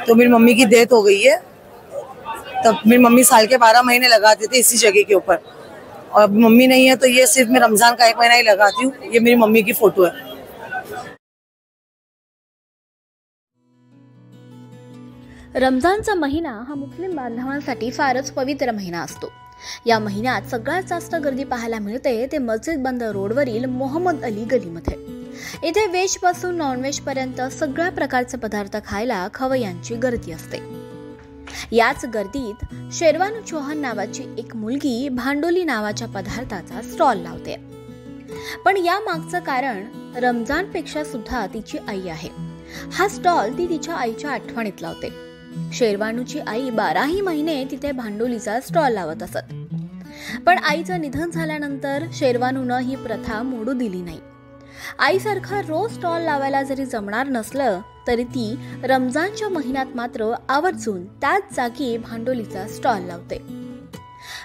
तो मेरी मम्मी की डेथ हो गई है। तब मेरी मम्मी साल के 12 महीने लगाते थे इसी जगह के ऊपर, और अब मम्मी नहीं है तो ये सिर्फ मैं रमजान का 1 महीना ही लगाती हूँ। ये मेरी मम्मी की फोटो है। रमजानचा महिना हा मुस्लिम बांधवांसाठी फारच पवित्र महिना असतो। या महिन्यात सगळ्यात जास्त गर्दी पाहायला मिळते ते मस्जिद बंद रोडवरील मोहम्मद अली गलीमध्ये। इथे व्हेज पासून नॉनव्हेज पर्यंत सगळ्या प्रकारचे पदार्थ खायला खवय्यांची गर्दी असते। याच गर्दीत शेरवानू चौहान नावाची एक मुलगी भांडोली नावाच्या पदार्थाचा स्टॉल लावते। पण या मागचं कारण रमजानपेक्षा सुद्धा तिची आई आहे। हा स्टॉल ती तिच्या आईच्या आठवणीत लावते। शेरवानूची आई 12ही महिने तिथे भांडोलीचा स्टॉल लावत असत, पण आईचं निधन झाल्यानंतर शेरवानूनं ही प्रथा मोडू दिली नाही। आईसारखा रोज स्टॉल लावायला जरी जमणार नसलं तरी ती रमजानच्या महिन्यात मात्र आवर्जून त्याच जागी भांडोलीचा स्टॉल लावते।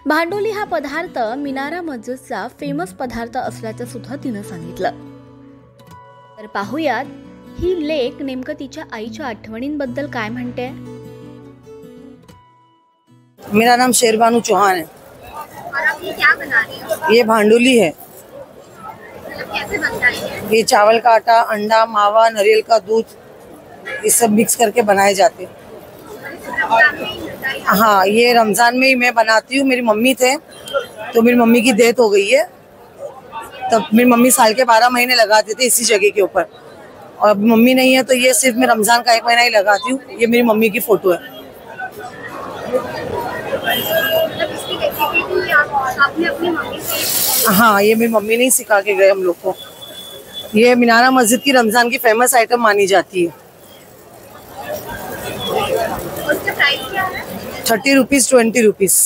भांडोली हा पदार्थ मिनारा मस्जिदचा फेमस पदार्थ असल्याचं सुद्धा तिनं सांगितलं। तर पाहूयात ही लेक नेमकं तिच्या आईच्या आठवणींबद्दल काय म्हणते। मेरा नाम शेरवानू चौहान है। और आप ये क्या बना रही हो? ये भांडोली है। कैसे बनता है ये चावल का आटा, अंडा, मावा, नारियल का दूध, ये सब मिक्स करके बनाए जाते हैं। रमजान में ही मिलता है? हाँ, ये रमजान में ही मैं बनाती हूँ। मेरी मम्मी थे तो मेरी मम्मी की डेथ हो गई है। तब मेरी मम्मी साल के 12 महीने लगाते थे इसी जगह के ऊपर, और अब मम्मी नहीं है तो ये सिर्फ मैं रमजान का 1 महीना ही लगाती हूँ। ये मेरी मम्मी की फोटो है। मतलब इसकी रेसिपी भी आपने अपनी मम्मी से? हाँ, ये मेरी मम्मी ने ही सिखा के गए हम लोग को। ये मीनारा मस्जिद की रमजान की फेमस आइटम मानी जाती है। उसका प्राइस क्या है? 30 रुपीज, 20 रुपीज।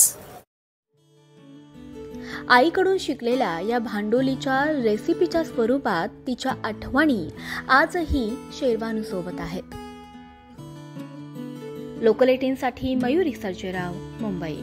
आईकडून शिकलेल्या या भांडोलीच्या रेसिपीच्या स्वरूपात तिच्या आठवणी आजही शेरवानू सोबत आहेत। लोकल 18 साठी मयुरी सर्जेराव, मुंबई।